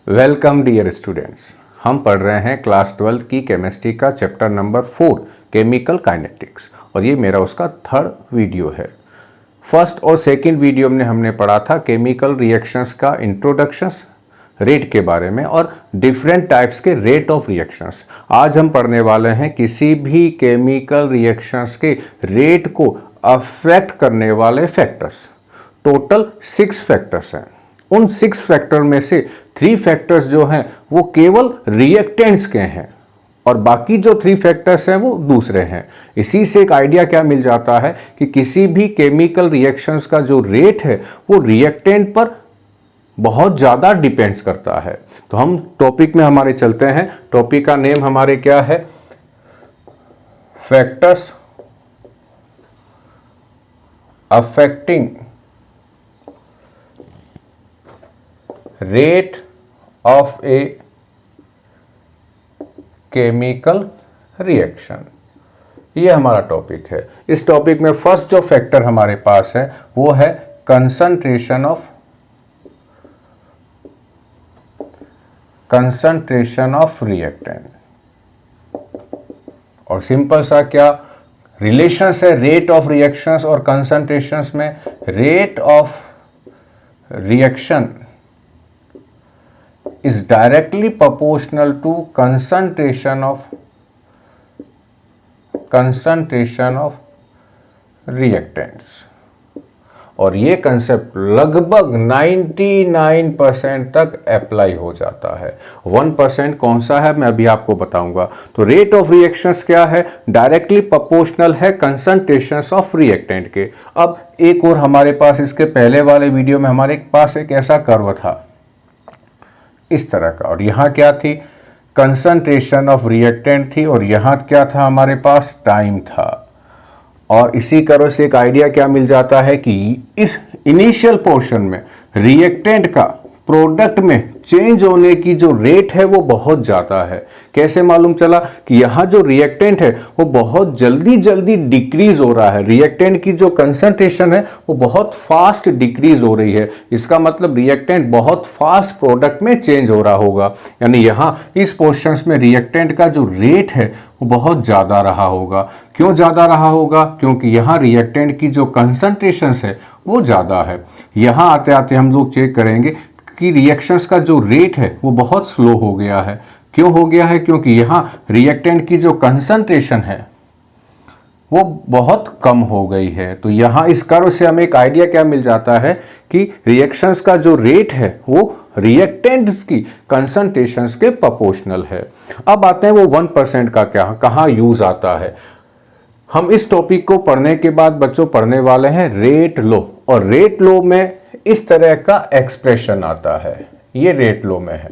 Welcome dear students. हम पढ़ रहे हैं क्लास 12 की केमिस्ट्री का चैप्टर नंबर 4 केमिकल काइनेटिक्स और ये मेरा उसका थर्ड वीडियो है। फर्स्ट और सेकंड वीडियो में हमने पढ़ा था केमिकल रिएक्शंस का इंट्रोडक्शंस, रेट के बारे में और डिफरेंट टाइप्स के रेट ऑफ रिएक्शंस। आज हम पढ़ने वाले हैं किसी भी केमिकल रिएक्शंस के रेट को अफेक्ट करने वाले फैक्टर्स। टोटल 6 फैक्टर्स हैं। उन 6 फैक्टर में से 3 फैक्टर्स जो हैं वो केवल रिएक्टेंट्स के हैं और बाकी जो 3 फैक्टर्स हैं वो दूसरे हैं। इसी से एक आइडिया क्या मिल जाता है कि किसी भी केमिकल रिएक्शंस का जो रेट है वो रिएक्टेंट पर बहुत ज़्यादा डिपेंड्स करता है। तो हम टॉपिक में हमारे चलते हैं। टॉपिक का नेम हमारे क्या है? Factors affecting rate of a chemical reaction, ये हमारा टॉपिक है। इस टॉपिक में फर्स्ट जो फैक्टर हमारे पास है वो है कंसंट्रेशन ऑफ रिएक्टेंट। और सिंपल सा क्या रिलेशंस है रेट ऑफ रिएक्शंस और कंसंट्रेशंस में? Rate of reaction is directly proportional to concentration of reactants। और ये कंसेप्ट लगभग 99% तक अप्लाई हो जाता है। 1% कौन सा है मैं अभी आपको बताऊंगा। तो रेट ऑफ रिएक्शंस क्या है? डायरेक्टली प्रोपोर्शनल है कंसंट्रेशंस ऑफ रिएक्टेंट के। अब एक और हमारे पास इसके पहले वाले वीडियो में हमारे पास एक ऐसा कर्व था इस तरह का, और यहाँ क्या थी? कंसंट्रेशन ऑफ रिएक्टेंट थी और यहाँ क्या था हमारे पास? टाइम था। और इसी कर्व से एक आइडिया क्या मिल जाता है कि इस इनिशियल पोर्शन में रिएक्टेंट का प्रोडक्ट में चेंज होने की जो रेट है वो बहुत ज़्यादा है। कैसे मालूम चला? कि यहाँ जो रिएक्टेंट है वो बहुत जल्दी डिक्रीज हो रहा है। रिएक्टेंट की जो कंसंट्रेशन है वो बहुत फास्ट डिक्रीज हो रही है। इसका मतलब रिएक्टेंट बहुत फास्ट प्रोडक्ट में चेंज हो रहा होगा। यानी यहाँ इस पोर्शंस में रिएक्टेंट का जो रेट है वो बहुत ज़्यादा रहा होगा। क्यों ज़्यादा रहा होगा? क्योंकि यहाँ रिएक्टेंट की जो कंसंट्रेशन है वो ज़्यादा है। यहाँ आते आते हम लोग चेक करेंगे कि रिएक्शंस का जो रेट है वो बहुत स्लो हो गया है। क्यों हो गया है? क्योंकि यहाँ रिएक्टेंट की जो कंसंट्रेशन है वो बहुत कम हो गई है। तो यहाँ इस कर्व से हमें एक आइडिया क्या मिल जाता है कि रिएक्शंस का जो रेट है वो रिएक्टेंट्स की कंसंट्रेशंस के प्रोपोर्शनल है। अब आते हैं वो 1% का क्या कहाँ यूज आता है। हम इस टॉपिक को पढ़ने के बाद बच्चों पढ़ने वाले हैं रेट लॉ, और रेट लॉ में इस तरह का एक्सप्रेशन आता है। ये रेट लॉ में है।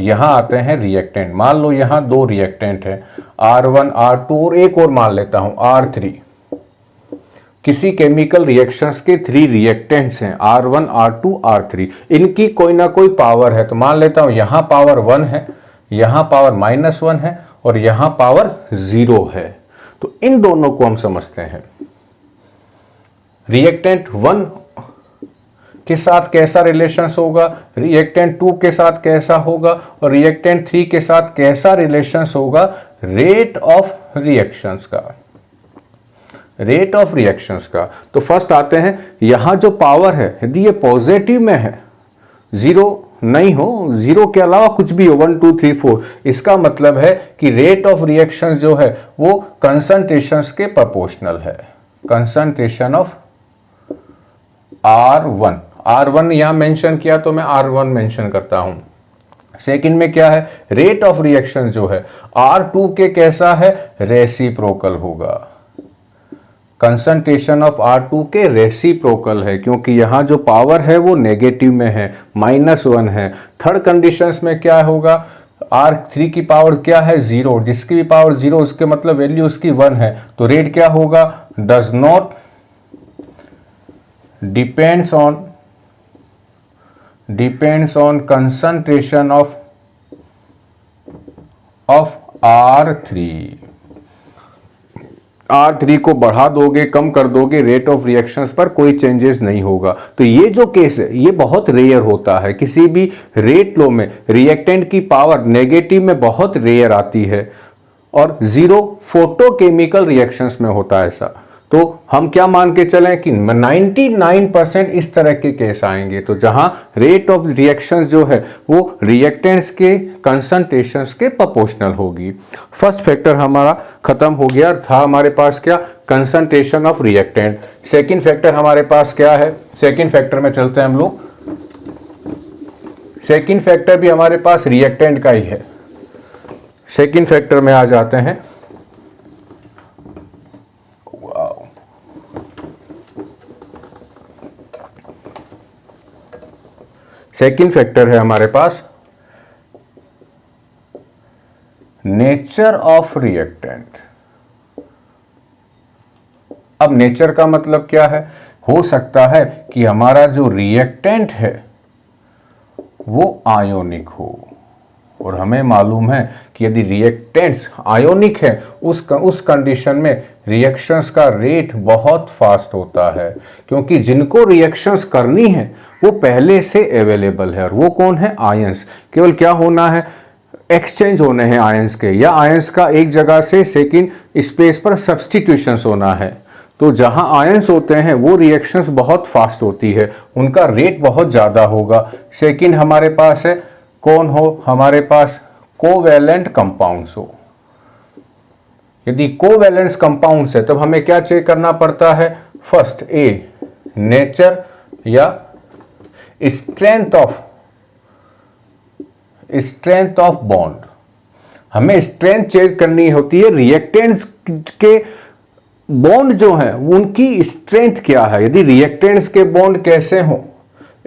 यहां आते हैं रिएक्टेंट। मान लो यहां 2 रिएक्टेंट है R1 R2 और एक और मान लेता हूं R3। किसी केमिकल रिएक्शंस के 3 रिएक्टेंट्स हैं R1 R2 R3। इनकी कोई ना कोई पावर है। तो मान लेता हूं यहां पावर 1 है, यहां पावर -1 है और यहां पावर 0 है। तो इन दोनों को हम समझते हैं। रिएक्टेंट 1 के साथ कैसा रिलेशंस होगा, रिएक्टेंट 2 के साथ कैसा होगा और रिएक्टेंट 3 के साथ कैसा रिलेशंस होगा रेट ऑफ रिएक्शंस का। रेट ऑफ रिएक्शंस का तो फर्स्ट आते हैं यहां जो पावर है यदि ये पॉजिटिव में है, 0 नहीं हो, 0 के अलावा कुछ भी हो, 1 2 3 4, इसका मतलब है कि रेट ऑफ रिएक्शंस जो है वो कंसंट्रेशंस के प्रोपोर्शनल है। कंसंट्रेशन ऑफ R1 यहां मेंशन किया तो मैं R1 मेंशन करता हूं। सेकंड में क्या है? रेट ऑफ रिएक्शन जो है R2 के कैसा है? रेसिप्रोकल होगा। कंसंट्रेशन ऑफ R2 के रेसिप्रोकल है क्योंकि यहां जो पावर है वो नेगेटिव में है, -1 है। थर्ड कंडीशंस में क्या होगा? R3 की पावर क्या है? 0। जिसकी भी पावर 0 उसके मतलब वैल्यू उसकी 1 है। तो रेट क्या होगा? Does not depends on concentration of R3। R3 को बढ़ा दोगे, कम कर दोगे, रेट ऑफ रिएक्शंस पर कोई चेंजेस नहीं होगा। तो ये जो केस है ये बहुत रेयर होता है, किसी भी रेट लो में रिएक्टेंट की पावर नेगेटिव में बहुत रेयर आती है, और जीरो फोटोकेमिकल रिएक्शंस में होता है ऐसा। तो हम क्या मान के चलें कि 99% इस तरह के केस आएंगे, तो जहां रेट ऑफ रिएक्शंस जो है वो रिएक्टेंट्स के कंसंट्रेशंस के प्रोपोर्शनल होगी। फर्स्ट फैक्टर हमारा खत्म हो गया, था हमारे पास क्या, concentration of reactant. Second factor हमारे पास क्या है, सेकंड फैक्टर में चलते हैं हम लोग। सेकंड फैक्टर भी हमारे पास रिएक्टेंट का ही है। सेकंड फैक्टर में आ जाते हैं। सेकंड फैक्टर है हमारे पास नेचर ऑफ रिएक्टेंट। अब नेचर का मतलब क्या है, हो सकता है कि हमारा जो रिएक्टेंट है वो आयोनिक हो, और हमें मालूम है कि यदि रिएक्टेंट्स आयोनिक है उस कंडीशन में रिएक्शंस का रेट बहुत फास्ट होता है, क्योंकि जिनको रिएक्शंस करनी है वो पहले से अवेलेबल है, और वो कौन है, आयंस। केवल क्या होना है, एक्सचेंज होने हैं आयंस के, या आयंस का एक जगह से सेकंड स्पेस पर सब्स्टिट्यूशन होना है। तो जहां आयंस होते हैं वो रिएक्शंस बहुत फास्ट होती है, उनका रेट बहुत ज़्यादा होगा। सेकंड हमारे पास है कौन हो, हमारे पास कोवैलेंट कंपाउंड्स हो। यदि कोवैलेंट कंपाउंड्स है तब हमें क्या चेक करना पड़ता है, फर्स्ट ए नेचर या स्ट्रेंथ ऑफ बॉन्ड। हमें स्ट्रेंथ चेक करनी होती है, रिएक्टेंट्स के बॉन्ड जो है उनकी स्ट्रेंथ क्या है। यदि रिएक्टेंट्स के बॉन्ड कैसे हो,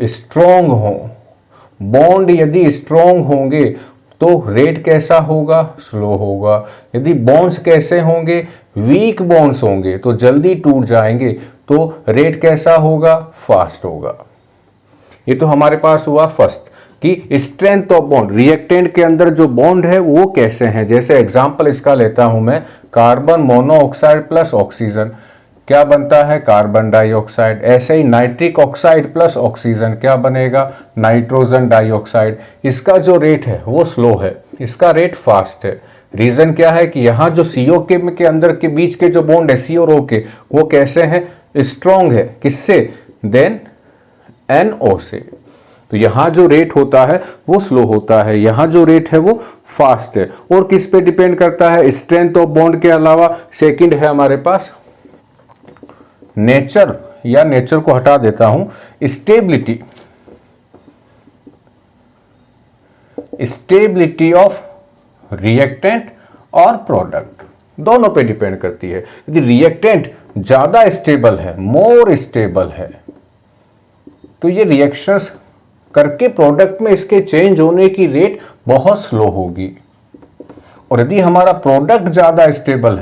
स्ट्रॉन्ग हो, बॉन्ड यदि स्ट्रॉन्ग होंगे तो रेट कैसा होगा, स्लो होगा। यदि बॉन्ड्स कैसे होंगे, वीक बॉन्ड्स होंगे तो जल्दी टूट जाएंगे, तो रेट कैसा होगा, फास्ट होगा। ये तो हमारे पास हुआ फर्स्ट कि स्ट्रेंथ ऑफ बॉन्ड, रिएक्टेंट के अंदर जो बॉन्ड है वो कैसे हैं। जैसे एग्जांपल इसका लेता हूं मैं, कार्बन मोनोऑक्साइड प्लस ऑक्सीजन क्या बनता है, कार्बन डाइऑक्साइड। ऐसे ही नाइट्रिक ऑक्साइड प्लस ऑक्सीजन क्या बनेगा, नाइट्रोजन डाइऑक्साइड। इसका जो रेट है वो स्लो है, इसका रेट फास्ट है। रीजन क्या है कि यहाँ जो CO के अंदर के बीच के जो बॉन्ड है C और O के, वो कैसे हैं, स्ट्रॉन्ग है। किससे, देन NO से। तो यहाँ जो रेट होता है वो स्लो होता है, यहाँ जो रेट है वो फास्ट है। और किस पे डिपेंड करता है, स्ट्रेंथ ऑफ बॉन्ड के अलावा सेकंड है हमारे पास नेचर, या नेचर को हटा देता हूं, स्टेबिलिटी ऑफ रिएक्टेंट और प्रोडक्ट, दोनों पे डिपेंड करती है। यदि रिएक्टेंट ज्यादा स्टेबल है, मोर स्टेबल है, तो ये रिएक्शंस करके प्रोडक्ट में इसके चेंज होने की रेट बहुत स्लो होगी। और यदि हमारा प्रोडक्ट ज्यादा स्टेबल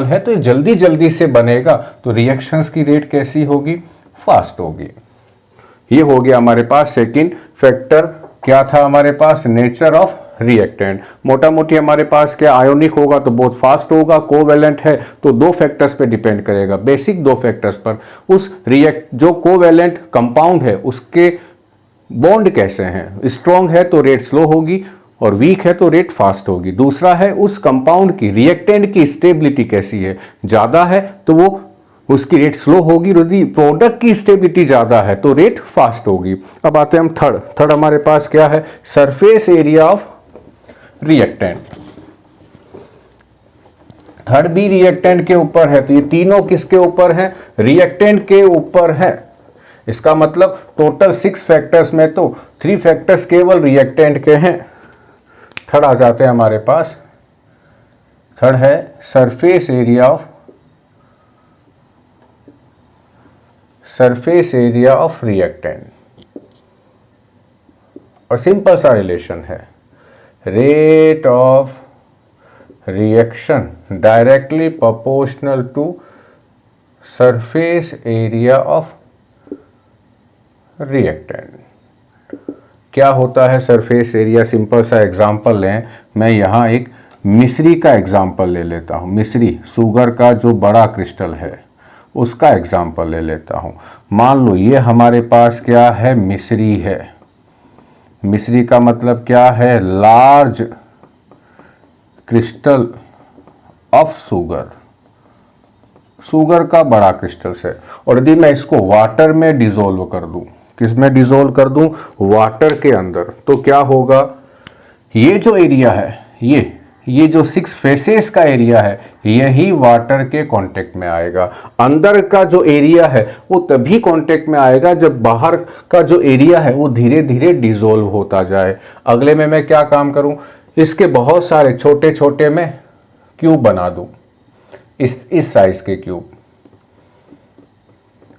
है तो ये जल्दी जल्दी से बनेगा, तो रिएक्शंस की रेट कैसी होगी, फास्ट होगी। ये हो गया हमारे पास सेकंड फैक्टर। क्या था हमारे पास, नेचर ऑफ रिएक्टेंट। मोटा मोटी हमारे पास क्या, आयोनिक होगा तो बहुत फास्ट होगा, कोवैलेंट है तो दो फैक्टर्स पे डिपेंड करेगा, बेसिक दो फैक्टर्स पर। उस जो कोवैलेंट कंपाउंड है उसके बॉन्ड कैसे हैं, स्ट्रॉन्ग है तो रेट स्लो होगी, और वीक है तो रेट फास्ट होगी। दूसरा है उस कंपाउंड की, रिएक्टेंट की स्टेबिलिटी कैसी है, ज्यादा है तो वो उसकी रेट स्लो होगी, यदि प्रोडक्ट की स्टेबिलिटी ज्यादा है तो रेट फास्ट होगी। अब आते हैं हम थर्ड हमारे पास क्या है, surface area of reactant. Third भी रिएक्टेंट के ऊपर है, तो ये तीनों किसके ऊपर है, रिएक्टेंट के ऊपर है। इसका मतलब टोटल 6 फैक्टर्स में तो 3 फैक्टर्स केवल रिएक्टेंट के हैं। थर्ड आ जाते हैं हमारे पास, थर्ड है सरफेस एरिया ऑफ रिएक्टेंट। और सिंपल सा रिलेशन है, rate of reaction directly proportional to surface area of reactant. क्या होता है सरफेस एरिया, सिंपल सा एग्जांपल लें, मैं यहाँ एक मिश्री का एग्जाम्पल ले लेता हूँ। मिश्री शुगर का जो बड़ा क्रिस्टल है उसका एग्जाम्पल ले लेता हूँ। मान लो ये हमारे पास क्या है, मिश्री है। मिश्री का मतलब क्या है, large crystal of sugar, sugar का बड़ा क्रिस्टल है। और यदि मैं इसको वाटर में डिसोल्व कर दूं, किस में डिसोल्व कर दूं, वाटर के अंदर, तो क्या होगा, ये जो एरिया है, ये जो 6 फेसेस का एरिया है, यही वाटर के कांटेक्ट में आएगा। अंदर का जो एरिया है वो तभी कांटेक्ट में आएगा जब बाहर का जो एरिया है वो धीरे धीरे डिसोल्व होता जाए। अगले में मैं क्या काम करूं, इसके बहुत सारे छोटे छोटे में क्यूब बना दूं, इस साइज के क्यूब,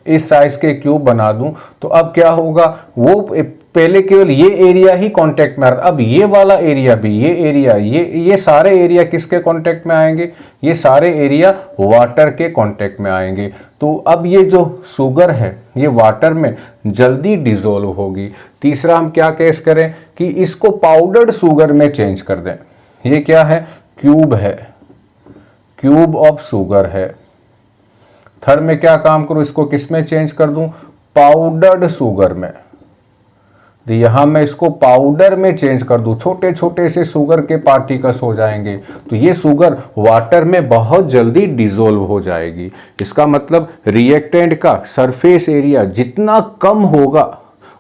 इस साइज के क्यूब बना दूं। तो अब क्या होगा, वो पहले केवल ये एरिया ही कांटेक्ट में आ रहा, अब ये वाला एरिया भी, ये एरिया, ये सारे एरिया किसके कांटेक्ट में आएंगे, ये सारे एरिया वाटर के कांटेक्ट में आएंगे। तो अब ये जो शुगर है ये वाटर में जल्दी डिसोल्व होगी। तीसरा हम क्या केस करें कि इसको पाउडर्ड शुगर में चेंज कर दें। ये क्या है, क्यूब है, क्यूब ऑफ शुगर है। थर्ड में क्या काम करूं, इसको किस में चेंज कर दूं, पाउडर्ड शुगर में। तो यहां मैं इसको पाउडर में चेंज कर दूं, छोटे छोटे से शुगर के पार्टिकल्स हो जाएंगे, तो ये शुगर वाटर में बहुत जल्दी डिसोल्व हो जाएगी। इसका मतलब रिएक्टेंट का सरफेस एरिया जितना कम होगा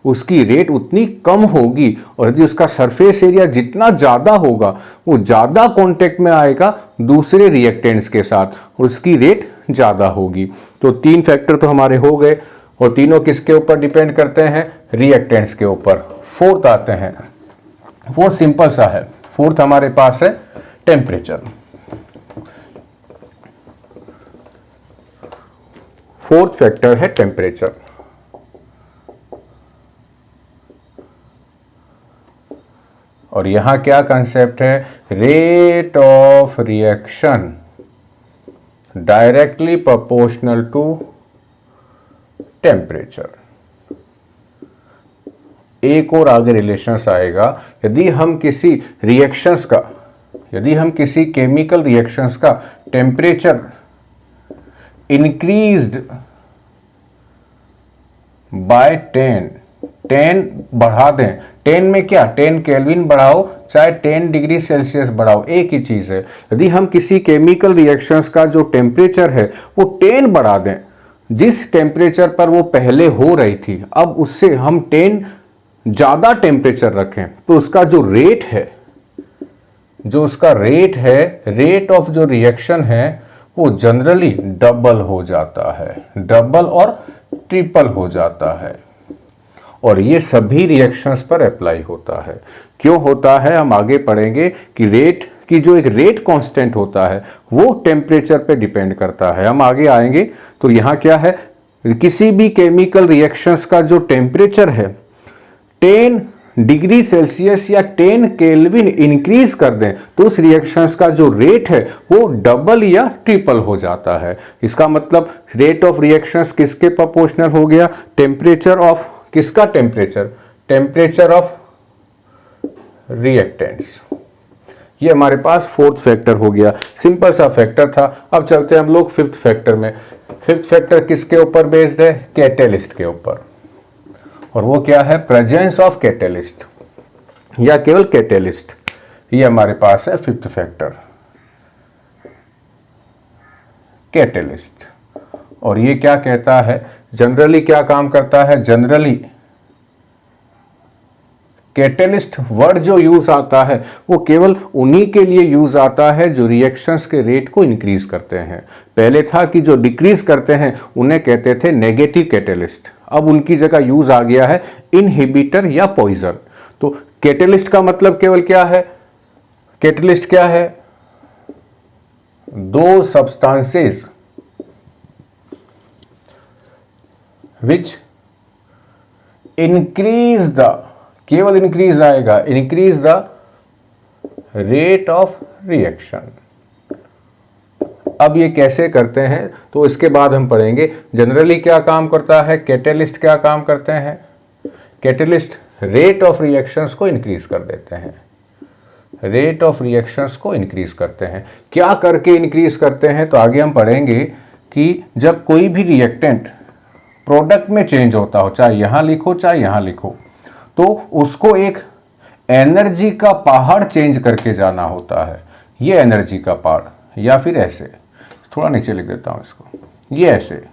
उसकी रेट उतनी कम होगी, और यदि उसका सरफेस एरिया जितना ज़्यादा होगा वो ज़्यादा कांटेक्ट में आएगा दूसरे रिएक्टेंट्स के साथ, और उसकी रेट ज़्यादा होगी। तो 3 फैक्टर तो हमारे हो गए, और तीनों किसके ऊपर डिपेंड करते हैं, रिएक्टेंट्स के ऊपर। फोर्थ आते हैं, फोर्थ सिंपल सा है। फोर्थ हमारे पास है टेम्परेचर। फोर्थ फैक्टर है टेम्परेचर। और यहां क्या कंसेप्ट है, rate of reaction directly proportional to temperature. एक और आगे रिलेशंस आएगा, यदि हम किसी रिएक्शंस का, यदि हम किसी केमिकल रिएक्शंस का टेम्परेचर इंक्रीज्ड बाय 10 बढ़ा दें, 10 में क्या, 10 केल्विन बढ़ाओ चाहे 10 डिग्री सेल्सियस बढ़ाओ, एक ही चीज है। यदि हम किसी केमिकल रिएक्शंस का जो टेम्परेचर है वो 10 बढ़ा दें, जिस टेम्परेचर पर वो पहले हो रही थी, अब उससे हम 10 ज्यादा टेम्परेचर रखें, तो उसका जो रेट है, जो उसका रेट है, रेट ऑफ जो रिएक्शन है वो जनरली डबल हो जाता है, डबल और ट्रिपल हो जाता है। और ये सभी रिएक्शंस पर अप्लाई होता है। क्यों होता है, हम आगे पढ़ेंगे कि रेट की जो एक रेट कांस्टेंट होता है वो टेम्परेचर पे डिपेंड करता है, हम आगे आएंगे। तो यहाँ क्या है, किसी भी केमिकल रिएक्शंस का जो टेम्परेचर है 10 डिग्री सेल्सियस या 10 केल्विन इंक्रीज कर दें, तो उस रिएक्शंस का जो रेट है वो डबल या ट्रिपल हो जाता है। इसका मतलब रेट ऑफ रिएक्शंस किसके प्रोपोर्शनल हो गया, टेम्परेचर ऑफ किसका, टेम्परेचर, टेम्परेचर ऑफ रिएक्टेंट्स। ये हमारे पास फोर्थ फैक्टर हो गया, सिंपल सा फैक्टर था। अब चलते हैं हम लोग फिफ्थ फैक्टर में। फिफ्थ फैक्टर किसके ऊपर बेस्ड है, कैटेलिस्ट के ऊपर। और वो क्या है, प्रेजेंस ऑफ कैटेलिस्ट या केवल कैटेलिस्ट। ये हमारे पास है फिफ्थ फैक्टर, कैटेलिस्ट। और ये क्या कहता है, जनरली क्या काम करता है, जनरली कैटेलिस्ट वर्ड जो यूज आता है वो केवल उन्हीं के लिए यूज आता है जो रिएक्शंस के रेट को इंक्रीज करते हैं। पहले था कि जो डिक्रीज करते हैं उन्हें कहते थे नेगेटिव कैटेलिस्ट, अब उनकी जगह यूज आ गया है इनहिबिटर या पॉइजन। तो कैटेलिस्ट का मतलब केवल क्या है, कैटेलिस्ट क्या है, दो सब्सटेंसेस विच इंक्रीज द, केवल इंक्रीज आएगा, increase the rate of reaction. अब ये कैसे करते हैं तो इसके बाद हम पढ़ेंगे। जनरली क्या काम करता है, कैटेलिस्ट क्या काम करते हैं, कैटेलिस्ट रेट ऑफ रिएक्शंस को इंक्रीज कर देते हैं, रेट ऑफ रिएक्शंस को इंक्रीज करते हैं। क्या करके इंक्रीज करते हैं, तो आगे हम पढ़ेंगे कि जब कोई भी रिएक्टेंट प्रोडक्ट में चेंज होता हो, चाहे यहाँ लिखो चाहे यहाँ लिखो, तो उसको एक एनर्जी का पहाड़ चेंज करके जाना होता है। ये एनर्जी का पहाड़, या फिर ऐसे, थोड़ा नीचे लिख देता हूँ इसको, ये ऐसे।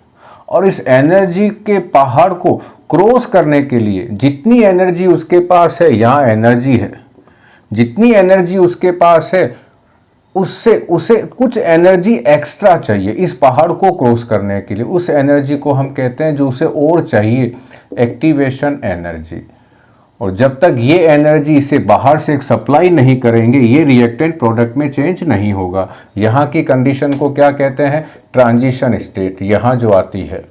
और इस एनर्जी के पहाड़ को क्रॉस करने के लिए जितनी एनर्जी उसके पास है, यहाँ एनर्जी है, जितनी एनर्जी उसके पास है उससे उसे कुछ एनर्जी एक्स्ट्रा चाहिए इस पहाड़ को क्रॉस करने के लिए। उस एनर्जी को हम कहते हैं, जो उसे और चाहिए, एक्टिवेशन एनर्जी। और जब तक ये एनर्जी इसे बाहर से सप्लाई नहीं करेंगे, ये रिएक्टेंट प्रोडक्ट में चेंज नहीं होगा। यहाँ की कंडीशन को क्या कहते हैं, ट्रांजिशन स्टेट। यहाँ जो आती है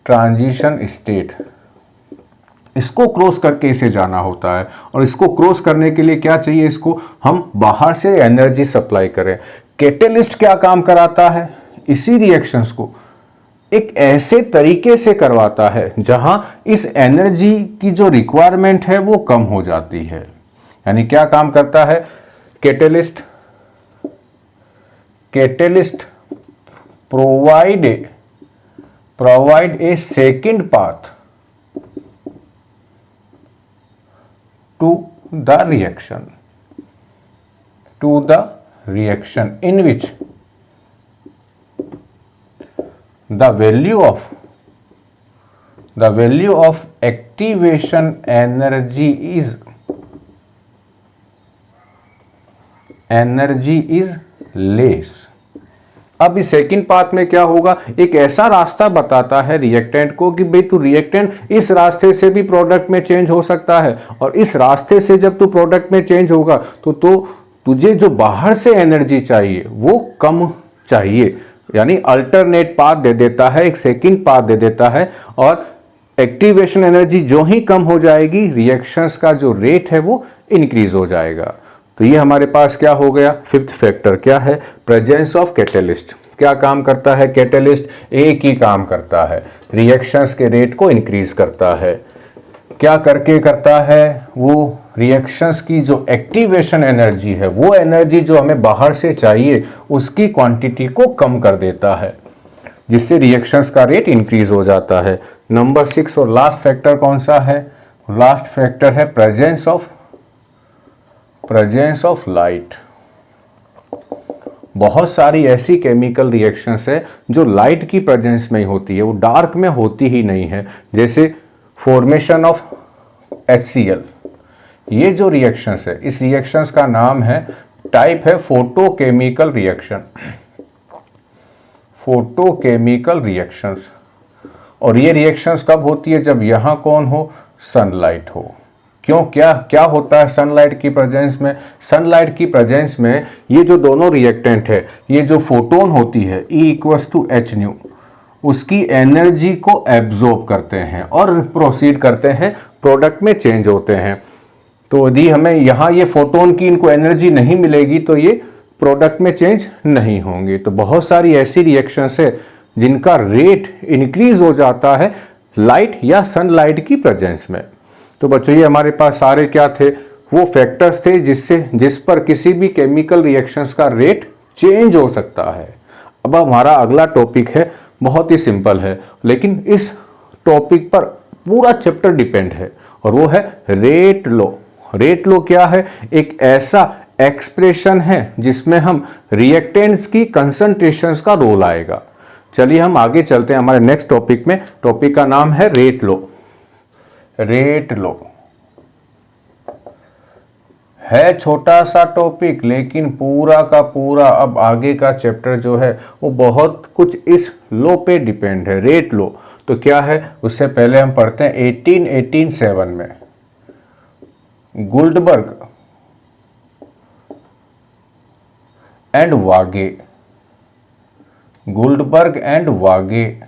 ट्रांजिशन स्टेट, इसको क्रॉस करके इसे जाना होता है। और इसको क्रॉस करने के लिए क्या चाहिए, इसको हम बाहर से एनर्जी सप्लाई करें। कैटेलिस्ट क्या काम कराता है, इसी रिएक्शंस को एक ऐसे तरीके से करवाता है जहां इस एनर्जी की जो रिक्वायरमेंट है वो कम हो जाती है। यानी क्या काम करता है catalyst, catalyst provide a second path to the reaction in which the value of activation energy is less। अब इस सेकंड पाथ में क्या होगा, एक ऐसा रास्ता बताता है रिएक्टेंट को कि भाई तू रिएक्टेंट इस रास्ते से भी प्रोडक्ट में चेंज हो सकता है, और इस रास्ते से जब तू प्रोडक्ट में चेंज होगा तो तुझे जो बाहर से एनर्जी चाहिए वो कम चाहिए। यानी अल्टरनेट पाथ दे देता है, एक सेकंड पाथ दे देता है। और एक्टिवेशन एनर्जी जो ही कम हो जाएगी, रिएक्शंस का जो रेट है वो इंक्रीज हो जाएगा। तो ये हमारे पास क्या हो गया, फिफ्थ फैक्टर क्या है, प्रेजेंस ऑफ कैटेलिस्ट। क्या काम करता है कैटेलिस्ट, एक ही काम करता है, रिएक्शंस के रेट को इंक्रीज करता है। क्या करके करता है, वो रिएक्शंस की जो एक्टिवेशन एनर्जी है, वो एनर्जी जो हमें बाहर से चाहिए उसकी क्वांटिटी को कम कर देता है, जिससे रिएक्शंस का रेट इंक्रीज हो जाता है। नंबर 6 और लास्ट फैक्टर कौन सा है, लास्ट फैक्टर है प्रेजेंस ऑफ लाइट। बहुत सारी ऐसी केमिकल रिएक्शंस है जो लाइट की प्रेजेंस में ही होती है, वो डार्क में होती ही नहीं है। जैसे फॉर्मेशन ऑफ HCl, ये जो रिएक्शंस है, इस रिएक्शंस का नाम है, टाइप है फोटोकेमिकल रिएक्शन, फोटोकेमिकल रिएक्शंस। और ये रिएक्शंस कब होती है, जब यहाँ कौन हो, सनलाइट हो। क्यों, क्या होता है सनलाइट की प्रेजेंस में, सनलाइट की प्रेजेंस में ये जो दोनों रिएक्टेंट है, ये जो फोटोन होती है E=H², उसकी एनर्जी को एब्जॉर्ब करते हैं और प्रोसीड करते हैं, प्रोडक्ट में चेंज होते हैं। तो यदि हमें यहाँ ये फोटोन की इनको एनर्जी नहीं मिलेगी तो ये प्रोडक्ट में चेंज नहीं होंगे। तो बहुत सारी ऐसी रिएक्शंस है जिनका रेट इंक्रीज हो जाता है लाइट या सनलाइट की प्रेजेंस में। तो बच्चों ये हमारे पास सारे क्या थे, वो फैक्टर्स थे जिस पर किसी भी केमिकल रिएक्शंस का रेट चेंज हो सकता है। अब हमारा अगला टॉपिक है, बहुत ही सिंपल है, लेकिन इस टॉपिक पर पूरा चैप्टर डिपेंड है, और वो है रेट लॉ। रेट लॉ क्या है, एक ऐसा एक्सप्रेशन है जिसमें हम रिएक्टेंट्स की कंसंट्रेशंस का रोल आएगा। चलिए हम आगे चलते हैं हमारे नेक्स्ट टॉपिक में। टॉपिक का नाम है रेट लॉ। रेट लॉ है छोटा सा टॉपिक, लेकिन पूरा का पूरा अब आगे का चैप्टर जो है वो बहुत कुछ इस लॉ पे डिपेंड है। रेट लॉ तो क्या है, उससे पहले हम पढ़ते हैं 1887 में गुल्डबर्ग एंड वागे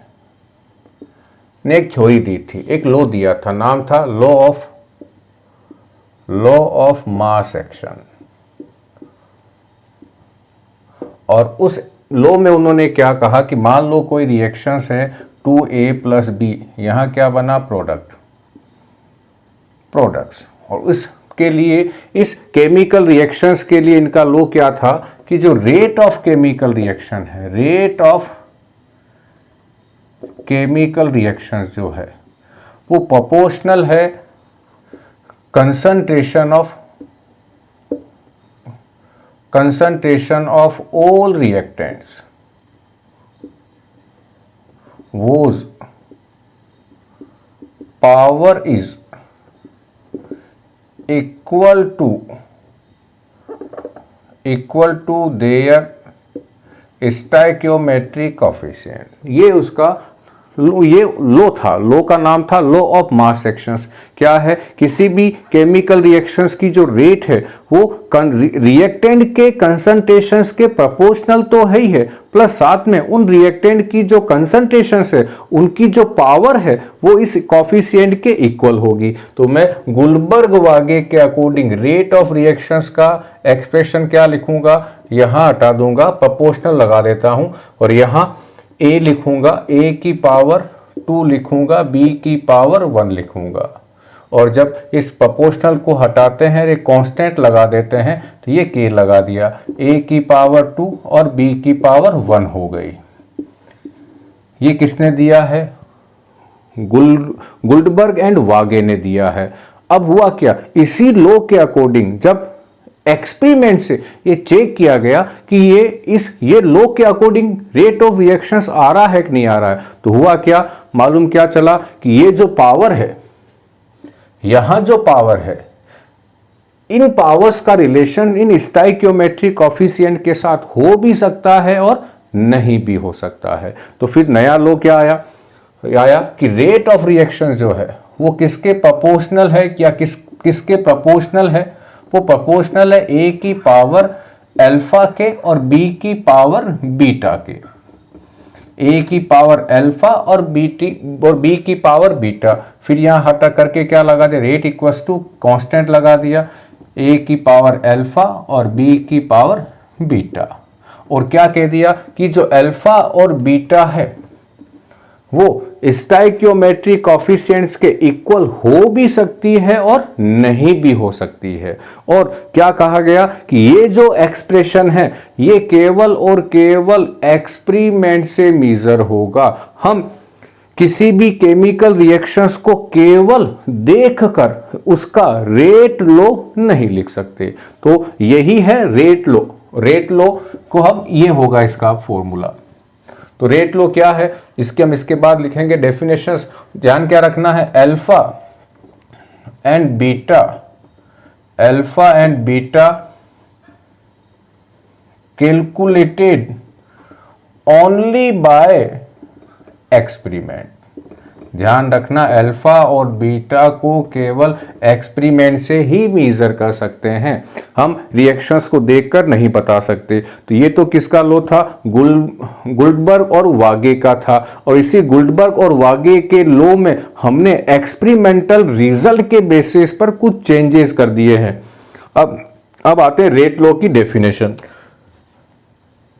ने एक थ्योरी दी थी, एक लॉ दिया था, नाम था लॉ ऑफ मास एक्शन। और उस लॉ में उन्होंने क्या कहा कि मान लो कोई रिएक्शंस है 2A + B, यहां क्या बना, प्रोडक्ट्स। और उस के लिए, इस केमिकल रिएक्शंस के लिए इनका लॉ क्या था कि जो रेट ऑफ केमिकल रिएक्शन है, रेट ऑफ केमिकल रिएक्शंस जो है वो प्रोपोर्शनल है concentration of all reactants whose power is equal to their stoichiometric coefficient। ये उसका ये लो था, लो का नाम था लो ऑफ मास एक्शंस। क्या है, किसी भी केमिकल रिएक्शंस की जो रेट है वो रिएक्टेंट के कंसंट्रेशंस के प्रोपोर्शनल तो है ही है, प्लस साथ में उन रिएक्टेंट की जो कंसंट्रेशंस है उनकी जो पावर है वो इस कॉफिशिएंट के इक्वल होगी। तो मैं गुलबर्ग-वागे के अकॉर्डिंग रेट ऑफ रिएक्शंस का एक्सप्रेशन क्या लिखूंगा, यहां हटा दूंगा, प्रोपोर्शनल लगा देता हूं और यहां ए लिखूंगा, ए की पावर 2 लिखूंगा, बी की पावर 1 लिखूंगा। और जब इस प्रोपोर्शनल को हटाते हैं, एक कांस्टेंट लगा देते हैं, तो ये के लगा दिया, ए की पावर 2 और बी की पावर 1 हो गई। ये किसने दिया है, गुल्डबर्ग एंड वागे ने दिया है। अब हुआ क्या, इसी लॉ के अकॉर्डिंग जब एक्सपेरिमेंट से ये चेक किया गया कि ये लॉ के अकॉर्डिंग रेट ऑफ रिएक्शंस आ रहा है कि नहीं आ रहा है, तो हुआ क्या, मालूम क्या चला कि ये जो पावर है, यहां जो पावर है, इन पावर्स का रिलेशन इन स्टोइकियोमेट्रिक कोएफिशिएंट के साथ हो भी सकता है और नहीं भी हो सकता है। तो फिर नया लॉ क्या आया कि रेट ऑफ रिएक्शन जो है वो किसके प्रोपोर्शनल है, क्या किसके प्रोपोर्शनल है, वो प्रोपोर्शनल है ए की पावर अल्फा के और बी की पावर बीटा के। ए की पावर अल्फा और बी की पावर बीटा। फिर यहां हटा करके क्या लगा दिया, रेट इक्वल्स टू कांस्टेंट लगा दिया, ए की पावर अल्फा और बी की पावर बीटा। और क्या कह दिया कि जो अल्फा और बीटा है वो स्टोइकियोमेट्रिक कोएफिशिएंट्स के इक्वल हो भी सकती है और नहीं भी हो सकती है। और क्या कहा गया कि ये जो एक्सप्रेशन है ये केवल और केवल एक्सपेरिमेंट से मेजर होगा। हम किसी भी केमिकल रिएक्शंस को केवल देखकर उसका रेट लॉ नहीं लिख सकते। तो यही है रेट लॉ। रेट लॉ को हम, ये होगा इसका फॉर्मूला। तो रेट लॉ क्या है, हम इसके बाद लिखेंगे डेफिनेशंस। ध्यान क्या रखना है, alpha and beta calculated only by experiment. ध्यान रखना, अल्फा और बीटा को केवल एक्सपेरिमेंट से ही मेजर कर सकते हैं, हम रिएक्शंस को देखकर नहीं बता सकते। तो ये तो किसका लॉ था, गुल्डबर्ग और वागे का था। और इसी गुल्डबर्ग और वागे के लॉ में हमने एक्सपेरिमेंटल रिजल्ट के बेसिस पर कुछ चेंजेस कर दिए हैं। अब आते हैं रेट लॉ की डेफिनेशन।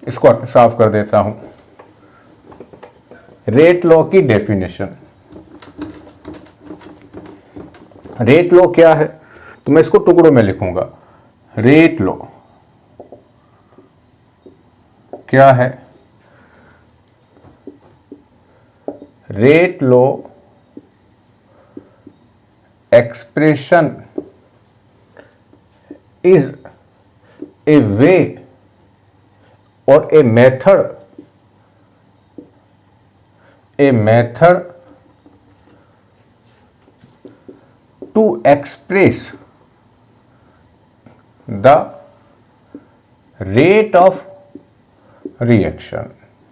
इसको साफ कर देता हूं। रेट लॉ की डेफिनेशन, रेट लॉ क्या है, तो मैं इसको टुकड़ों में लिखूंगा। रेट लॉ क्या है, rate law expression is a way और a method to express the rate of reaction।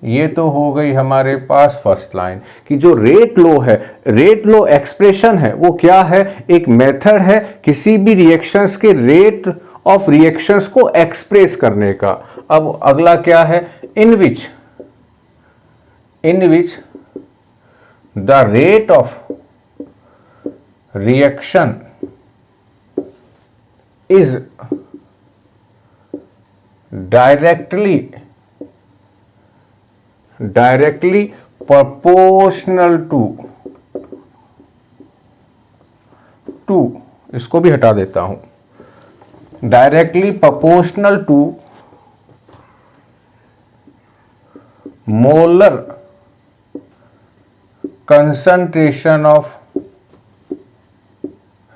ये तो हो गई हमारे पास फर्स्ट लाइन कि जो रेट लॉ है, रेट लॉ एक्सप्रेशन है, वो क्या है, एक मेथड है किसी भी रिएक्शंस के रेट ऑफ रिएक्शंस को एक्सप्रेस करने का। अब अगला क्या है, in which the rate of reaction is directly proportional to, इसको भी हटा देता हूं, directly proportional to molar concentration of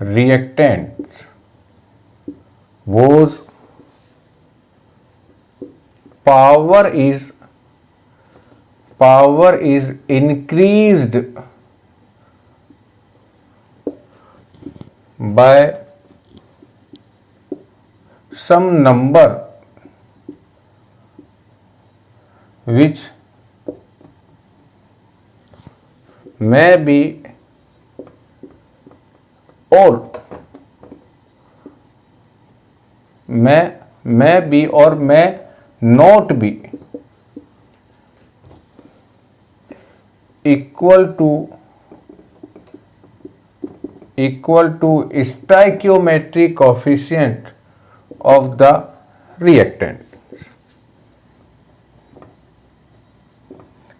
reactants, whose power is increased by some number which may be or may not be equal to stoichiometric coefficient of the reactant।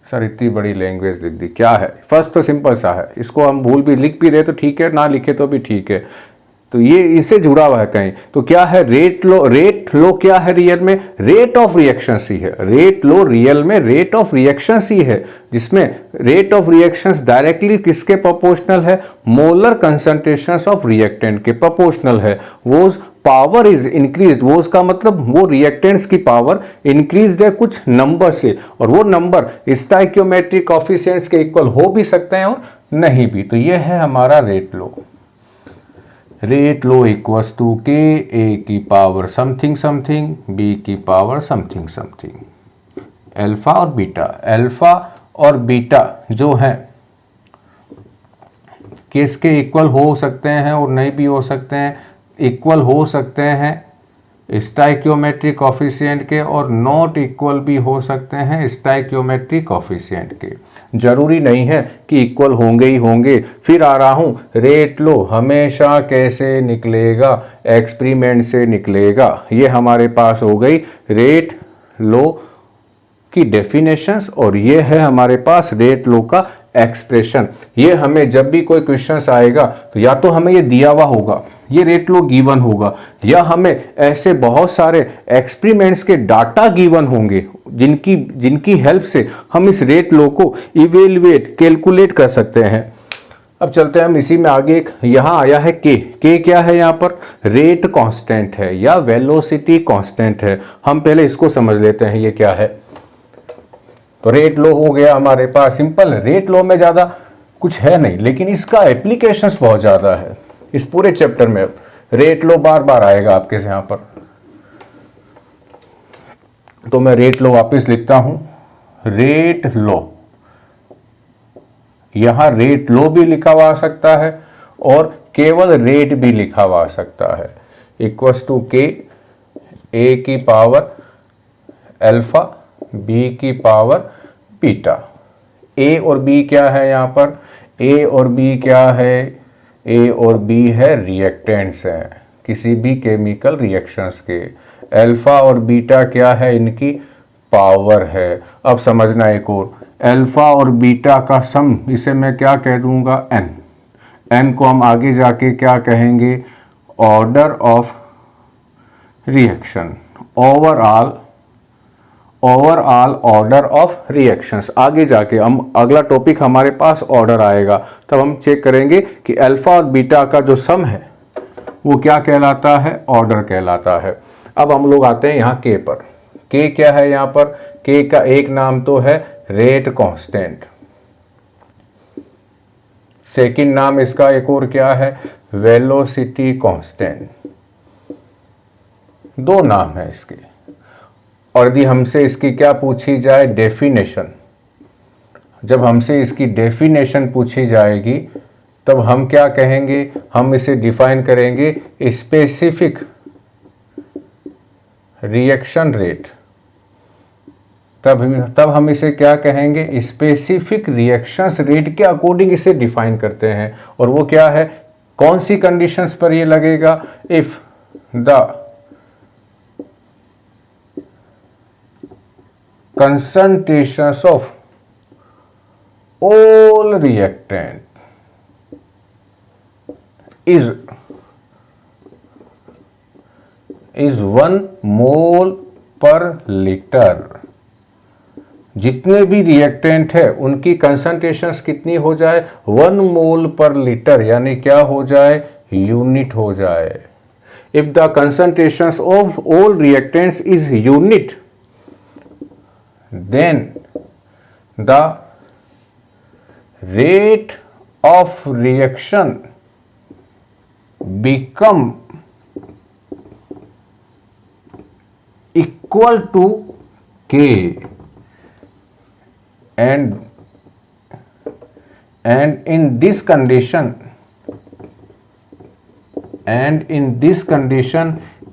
Sir इतनी बड़ी language लिख दी, क्या है? फर्स्ट तो simple सा है, इसको हम भूल भी लिख भी दे तो ठीक है, ना लिखे तो भी ठीक है, तो ये इससे जुड़ा हुआ है कहीं। तो क्या है रेट लो क्या है रियल में? रेट ऑफ रिएक्शन ही है। रेट लो रियल में रेट ऑफ रिएक्शन ही है, जिसमें रेट ऑफ रिएक्शंस डायरेक्टली किसके प्रोपोर्शनल है? मोलर कंसंट्रेशंस ऑफ रिएक्टेंट के प्रोपोर्शनल है। वो पावर इज इंक्रीज, वो उसका मतलब वो रिएक्टेंट्स की पावर इंक्रीज है कुछ नंबर से, और वो नंबर स्टोइकियोमेट्रिक कोएफिशिएंट्स के इक्वल हो भी सकते हैं और नहीं भी। तो ये है हमारा rate law. Rate law equals to k A की पावर समथिंग समथिंग बी की पावर समथिंग समथिंग। अल्फा और बीटा, अल्फा और बीटा जो है किसके इक्वल हो सकते हैं और नहीं भी हो सकते हैं? इक्वल हो सकते हैं स्टोइकियोमेट्रिक कोएफिशिएंट के, और नॉट इक्वल भी हो सकते हैं स्टोइकियोमेट्रिक कोएफिशिएंट के। जरूरी नहीं है कि इक्वल होंगे ही होंगे। फिर आ रहा हूं, रेट लो हमेशा कैसे निकलेगा? एक्सपेरिमेंट से निकलेगा। ये हमारे पास हो गई रेट लो की डेफिनेशंस, और ये है हमारे पास रेट लो का एक्सप्रेशन। ये हमें जब भी कोई क्वेश्चंस आएगा तो या तो हमें ये दिया हुआ होगा, ये रेट लो गिवन होगा, या हमें ऐसे बहुत सारे एक्सपेरिमेंट्स के डाटा गिवन होंगे जिनकी हेल्प से हम इस रेट लो को इवेल्युएट कैलकुलेट कर सकते हैं। अब चलते हैं हम इसी में आगे। एक यहाँ आया है के क्या है? यहाँ पर रेट कांस्टेंट है या वेलोसिटी कांस्टेंट है। हम पहले इसको समझ लेते हैं ये क्या है। तो रेट लो हो गया हमारे पास, सिंपल। रेट लो में ज़्यादा कुछ है नहीं, लेकिन इसका एप्लीकेशंस बहुत ज़्यादा है इस पूरे चैप्टर में। रेट लो बार बार आएगा आपके यहाँ पर, तो मैं रेट लो वापस लिखता हूं। रेट लो, यहां रेट लो भी लिखा हुआ आ सकता है और केवल रेट भी लिखा हुआ आ सकता है। इक्वल्स टू के ए की पावर अल्फा बी की पावर बीटा। ए और बी क्या है यहाँ पर? ए और बी क्या है? ए और बी है रिएक्टेंट्स हैं किसी भी केमिकल रिएक्शंस के। अल्फा और बीटा क्या है? इनकी पावर है। अब समझना एक और, अल्फा और बीटा का सम, इसे मैं क्या कह दूंगा? एन। एन को हम आगे जाके क्या कहेंगे? Order of reaction, overall order of reactions. आगे जाके हम अगला टॉपिक हमारे पास ऑर्डर आएगा, तब हम चेक करेंगे कि अल्फा और बीटा का जो सम है वो क्या कहलाता है? ऑर्डर कहलाता है। अब हम लोग आते हैं यहाँ के पर। के क्या है यहाँ पर? के का एक नाम तो है रेट कांस्टेंट, सेकंड नाम इसका एक और क्या है? Velocity constant. दो नाम है इसके। और यदि हमसे इसकी क्या पूछी जाए? डेफिनेशन। जब हमसे इसकी डेफिनेशन पूछी जाएगी तब हम क्या कहेंगे? हम इसे डिफाइन करेंगे स्पेसिफिक रिएक्शन रेट। तब हम इसे क्या कहेंगे? स्पेसिफिक रिएक्शंस रेट के अकॉर्डिंग इसे डिफाइन करते हैं। और वो क्या है? कौन सी कंडीशंस पर ये लगेगा? If the concentrations of all reactant is is 1 मोल पर लीटर। जितने भी रिएक्टेंट है उनकी कंसंट्रेशंस कितनी हो जाए, 1 मोल पर लीटर, यानी क्या हो जाए, यूनिट हो जाए। If the concentrations of all reactants is unit, then the rate of reaction become equal to K, and in this condition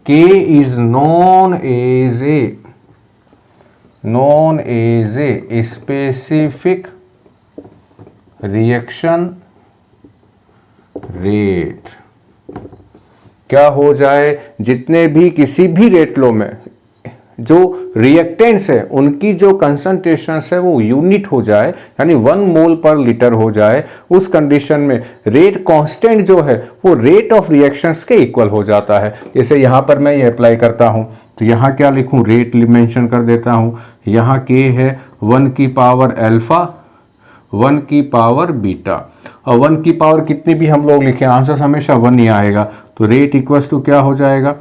K is known as a specific reaction rate। क्या हो जाए, जितने भी किसी भी रेट लो में जो रिएक्टेंट्स है उनकी जो कंसंट्रेशंस है वो यूनिट हो जाए, यानी 1 मोल पर लीटर हो जाए। उस कंडीशन में रेट कांस्टेंट जो है वो रेट ऑफ रिएक्शंस के इक्वल हो जाता है। जैसे यहाँ पर मैं ये अप्लाई करता हूँ तो यहाँ क्या लिखूँ, रेट मेंशन कर देता हूँ। यहाँ के है 1 की पावर अल्फा, 1 की पावर बीटा, और 1 की पावर कितनी भी हम लोग लिखें आंसर हमेशा 1 ही आएगा, तो रेट इक्वल्स टू क्या हो जाएगा,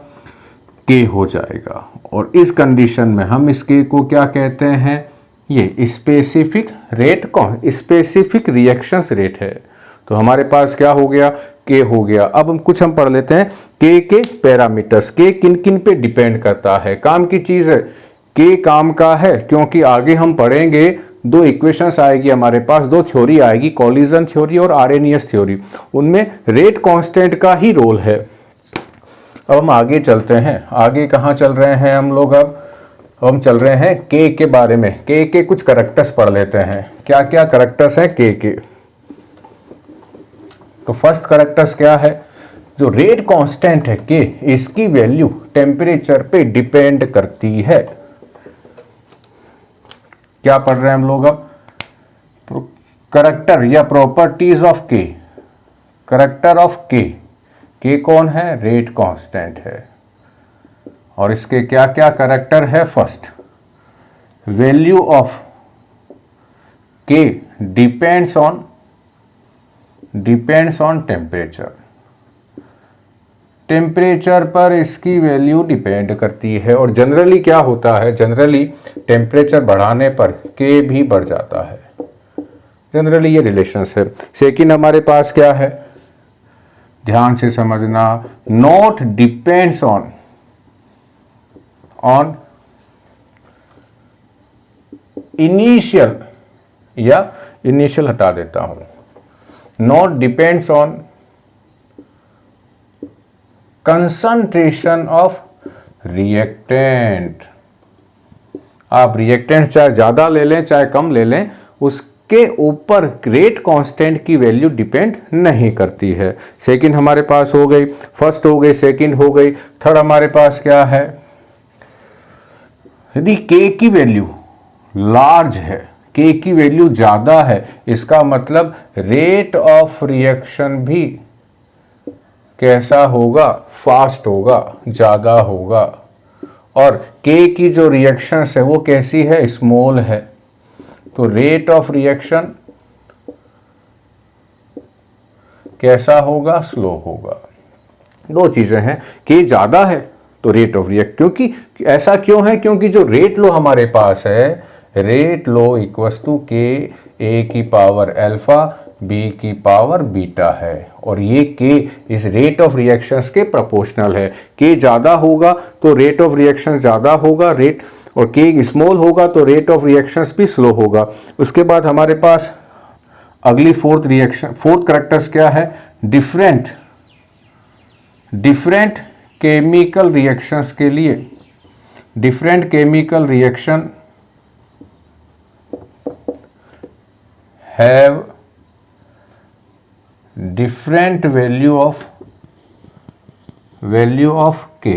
के हो जाएगा। और इस कंडीशन में हम इस के को क्या कहते हैं, ये स्पेसिफिक रेट कौन, स्पेसिफिक रिएक्शंस रेट है। तो हमारे पास क्या हो गया, के हो गया। अब हम पढ़ लेते हैं के पैरामीटर्स। के किन किन पे डिपेंड करता है, काम की चीज है, के काम का है, क्योंकि आगे हम पढ़ेंगे 2 इक्वेशंस आएगी हमारे पास, 2 थ्योरी आएगी, कॉलिजन थ्योरी और आरएनएस थ्योरी, उनमें रेट कांस्टेंट का ही रोल है। अब हम आगे चलते हैं, आगे कहाँ चल रहे हैं हम लोग, अब हम चल रहे हैं के बारे में। के कुछ करैक्टर्स पढ़ लेते हैं, क्या क्या करैक्टर्स हैं के। तो फर्स्ट करैक्टर्स क्या है, जो रेट कांस्टेंट है के, इसकी वैल्यू टेम्परेचर पे डिपेंड करती है। क्या पढ़ रहे हैं हम लोग अब, करैक्टर या प्रॉपर्टीज ऑफ के, करैक्टर ऑफ के कौन है, रेट कांस्टेंट है। और इसके क्या क्या करैक्टर है, फर्स्ट वैल्यू ऑफ के डिपेंड्स ऑन टेम्परेचर, टेम्परेचर पर इसकी वैल्यू डिपेंड करती है। और जनरली क्या होता है, जनरली टेम्परेचर बढ़ाने पर के भी बढ़ जाता है, जनरली ये रिलेशंस है। सेकंड हमारे पास क्या है, ध्यान से समझना, नॉट डिपेंड्स ऑन इनिशियल, या इनिशियल हटा देता हूं, not depends on concentration of reactant. आप रिएक्टेंट चाहे ज्यादा ले लें चाहे कम ले लें, उसके ऊपर रेट कांस्टेंट की वैल्यू डिपेंड नहीं करती है। सेकंड हमारे पास हो गई, फर्स्ट हो गई, सेकंड हो गई। थर्ड हमारे पास क्या है, यदि के की वैल्यू लार्ज है, के की वैल्यू ज्यादा है, इसका मतलब रेट ऑफ रिएक्शन भी कैसा होगा, फास्ट होगा, ज्यादा होगा। और के की जो रिएक्शंस है वो कैसी है, स्मॉल है, तो रेट ऑफ रिएक्शन कैसा होगा, स्लो होगा। 2 चीजें हैं, के ज्यादा है तो रेट ऑफ रिएक्ट, क्योंकि ऐसा क्यों है, क्योंकि जो रेट लो हमारे पास है, rate law equals to k A की पावर अल्फा बी की पावर बीटा है, और ये के इस रेट ऑफ रिएक्शंस के प्रोपोर्शनल है। के ज्यादा होगा तो रेट ऑफ रिएक्शन ज्यादा होगा, रेट, और के स्मॉल होगा तो रेट ऑफ रिएक्शंस भी स्लो होगा। उसके बाद हमारे पास अगली फोर्थ करैक्टर्स क्या है, डिफरेंट केमिकल रिएक्शंस के लिए, different chemical reaction have different value of के।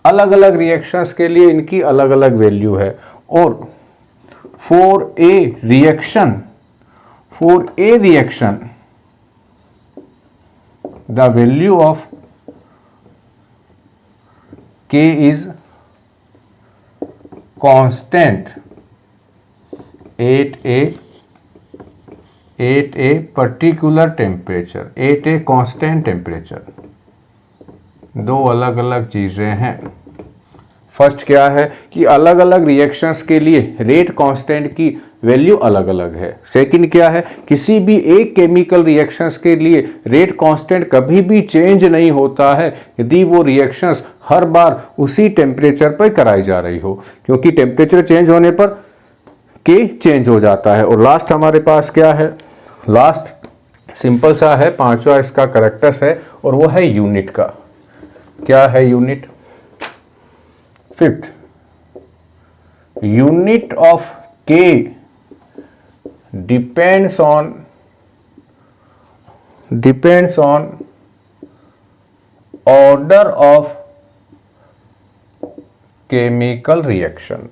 अलग अलग रिएक्शंस के लिए इनकी अलग अलग वैल्यू है। और for a reaction the value of K is constant at a particular temperature, at a constant temperature। दो अलग अलग चीज़ें हैं। फर्स्ट क्या है कि अलग अलग रिएक्शंस के लिए रेट कांस्टेंट की वैल्यू अलग अलग है। सेकंड क्या है, किसी भी एक केमिकल रिएक्शंस के लिए रेट कांस्टेंट कभी भी चेंज नहीं होता है यदि वो रिएक्शंस हर बार उसी टेम्परेचर पर कराई जा रही हो, क्योंकि टेम्परेचर चेंज होने पर के चेंज हो जाता है। और लास्ट हमारे पास क्या है, लास्ट सिंपल सा है, पांचवा इसका करेक्टर्स है और वो है यूनिट का। क्या है unit? Fifth, unit of K depends on order of chemical reaction,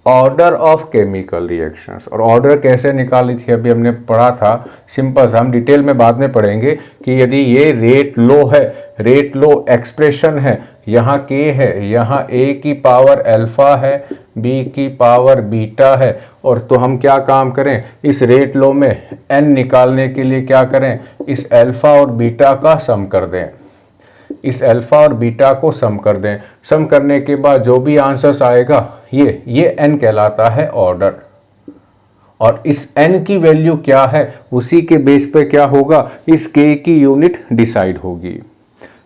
order of chemical reactions. और ऑर्डर कैसे निकाली थी अभी हमने पढ़ा था, सिंपल सा, हम डिटेल में बाद में पढ़ेंगे कि यदि ये रेट लो है, रेट लो एक्सप्रेशन है, यहाँ के है, यहाँ ए की पावर अल्फा है, बी की पावर बीटा है, और तो हम क्या काम करें, इस रेट लो में एन निकालने के लिए क्या करें, इस अल्फा और बीटा का सम कर दें, इस अल्फा और बीटा को सम कर दें। सम करने के बाद जो भी आंसर्स आएगा ये एन कहलाता है ऑर्डर। और इस एन की वैल्यू क्या है उसी के बेस पे क्या होगा, इस के की यूनिट डिसाइड होगी।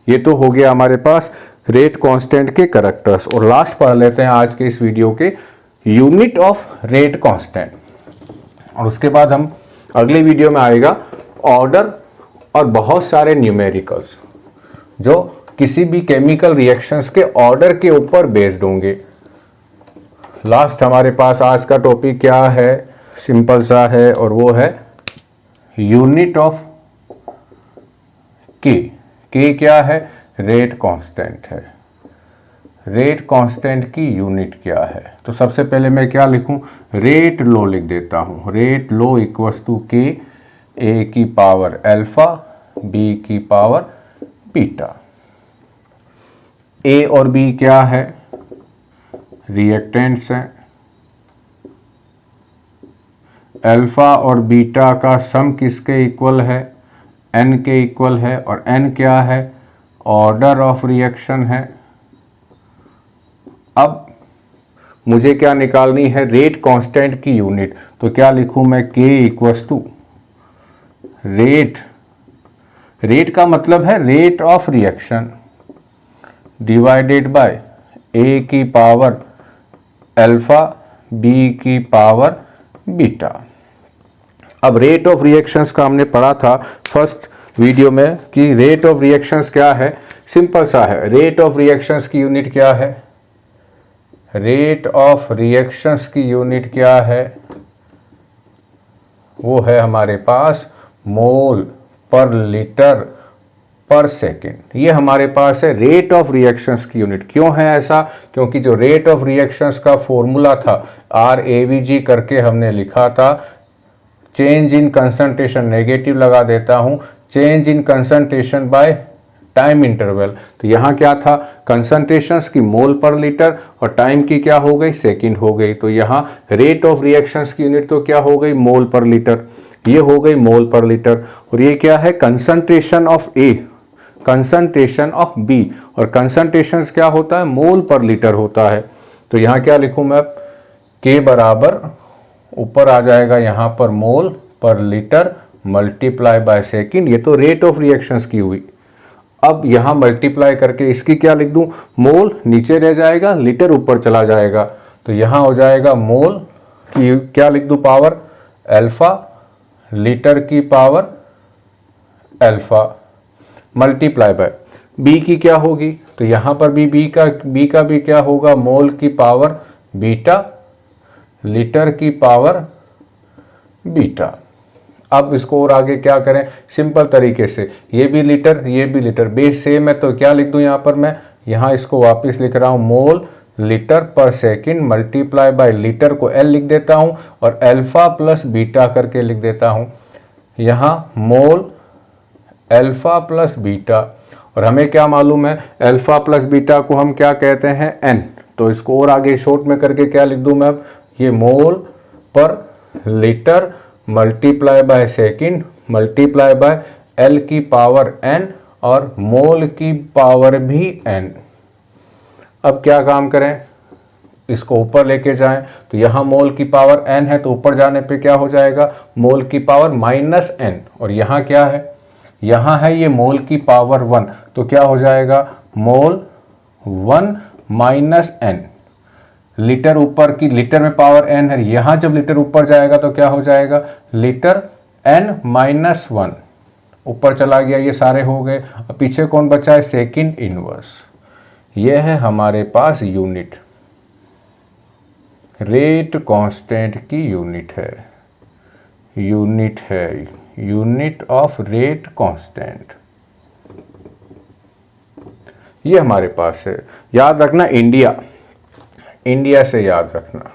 ये तो हो गया हमारे पास रेट कांस्टेंट के कैरेक्टर्स। और लास्ट पढ़ लेते हैं आज के इस वीडियो के यूनिट ऑफ रेट कांस्टेंट, और उसके बाद हम अगले वीडियो में आएगा ऑर्डर और बहुत सारे न्यूमेरिकल्स जो किसी भी केमिकल रिएक्शंस के ऑर्डर के ऊपर बेस्ड होंगे। लास्ट हमारे पास आज का टॉपिक क्या है, सिंपल सा है, और वो है यूनिट ऑफ के। के क्या है, रेट कांस्टेंट है। रेट कांस्टेंट की यूनिट क्या है, तो सबसे पहले मैं क्या लिखूं, रेट लो लिख देता हूं। Rate law equals to k, A की पावर अल्फा, बी की पावर बीटा। ए और बी क्या है, रिएक्टेंट्स हैं। अल्फा और बीटा का सम किसके इक्वल है, एन के इक्वल है, और एन क्या है, ऑर्डर ऑफ रिएक्शन है। अब मुझे क्या निकालनी है, रेट कांस्टेंट की यूनिट, तो क्या लिखूं मैं, के इक्वल्स टू रेट, रेट का मतलब है rate of reaction, divided by A की पावर अल्फा, बी की पावर बीटा। अब रेट ऑफ रिएक्शंस का हमने पढ़ा था फर्स्ट वीडियो में कि रेट ऑफ रिएक्शंस क्या है, सिंपल सा है। रेट ऑफ रिएक्शंस की यूनिट क्या है, रेट ऑफ रिएक्शंस की यूनिट क्या है, वो है हमारे पास मोल पर लीटर पर सेकेंड। ये हमारे पास है रेट ऑफ रिएक्शंस की यूनिट। क्यों है ऐसा, क्योंकि जो रेट ऑफ रिएक्शंस का फॉर्मूला था RAVG करके हमने लिखा था, चेंज इन कंसंट्रेशन, नेगेटिव लगा देता हूं, change in concentration by time interval. तो यहाँ क्या था, कंसंट्रेशंस की मोल पर लीटर और टाइम की क्या हो गई, सेकंड हो गई। तो यहाँ रेट ऑफ रिएक्शंस की यूनिट तो क्या हो गई, मोल पर लीटर, ये हो गई मोल पर लीटर। और ये क्या है, concentration of A, concentration of B, और कंसंट्रेशन क्या होता है, मोल पर लीटर होता है। तो यहाँ क्या लिखूं मैं, के बराबर ऊपर आ जाएगा यहाँ पर मोल पर लीटर मल्टीप्लाई बाय सेकंड। ये तो रेट ऑफ रिएक्शंस की हुई। अब यहाँ मल्टीप्लाई करके इसकी क्या लिख दूं, मोल नीचे रह जाएगा, लीटर ऊपर चला जाएगा। तो यहाँ हो जाएगा मोल की क्या लिख दूं, पावर अल्फा, लीटर की power alpha, multiply by B की क्या होगी, तो यहाँ पर भी बी का भी क्या होगा, मोल की पावर बीटा, लीटर की पावर बीटा। अब इसको और आगे क्या करें, सिंपल तरीके से, ये भी लीटर, ये भी लीटर, बेस सेम है, तो क्या लिख दूं यहाँ पर मैं, यहाँ इसको वापस लिख रहा हूँ, मोल लीटर पर सेकंड मल्टीप्लाई बाय लीटर को एल लिख देता हूँ और अल्फा प्लस बीटा करके लिख देता हूँ। यहाँ मोल अल्फा प्लस बीटा, और हमें क्या मालूम है, अल्फा प्लस बीटा को हम क्या कहते हैं, n। तो इसको और आगे शॉर्ट में करके क्या लिख दूं मैं अब, ये मोल पर litre multiply by second multiply by L की पावर n और मोल की पावर भी n। अब क्या काम करें, इसको ऊपर लेके जाएं, तो यहाँ मोल की पावर n है, तो ऊपर जाने पे क्या हो जाएगा, मोल की पावर माइनस n। और यहाँ क्या है, यहाँ है ये मोल की पावर 1, तो क्या हो जाएगा, मोल 1 माइनस n। लीटर ऊपर की, लीटर में पावर n है, यहाँ जब लीटर ऊपर जाएगा तो क्या हो जाएगा, लीटर n माइनस 1 ऊपर चला गया, ये सारे हो गए। अब पीछे कौन बचा है, सेकंड इनवर्स। ये है हमारे पास यूनिट, रेट कांस्टेंट की यूनिट है, यूनिट ऑफ रेट कांस्टेंट, ये हमारे पास है। याद रखना इंडिया से याद रखना,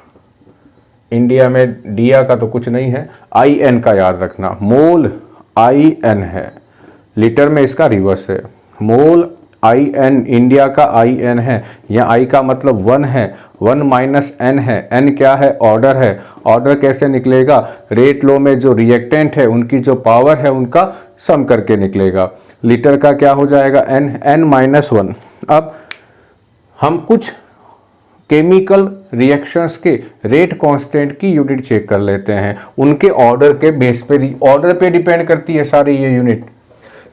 इंडिया में डिया का तो कुछ नहीं है, IN का याद रखना, मोल IN है, लीटर में इसका रिवर्स है, मोल IN, इंडिया का IN है, यहाँ I का मतलब 1 है, 1 माइनस n है, n क्या है, ऑर्डर है। ऑर्डर कैसे निकलेगा, रेट लो में जो रिएक्टेंट है उनकी जो पावर है उनका सम करके निकलेगा। लीटर का क्या हो जाएगा, n माइनस 1। अब हम कुछ केमिकल रिएक्शंस के रेट कांस्टेंट की यूनिट चेक कर लेते हैं, उनके ऑर्डर के बेस पे, ऑर्डर पे डिपेंड करती है सारी ये यूनिट।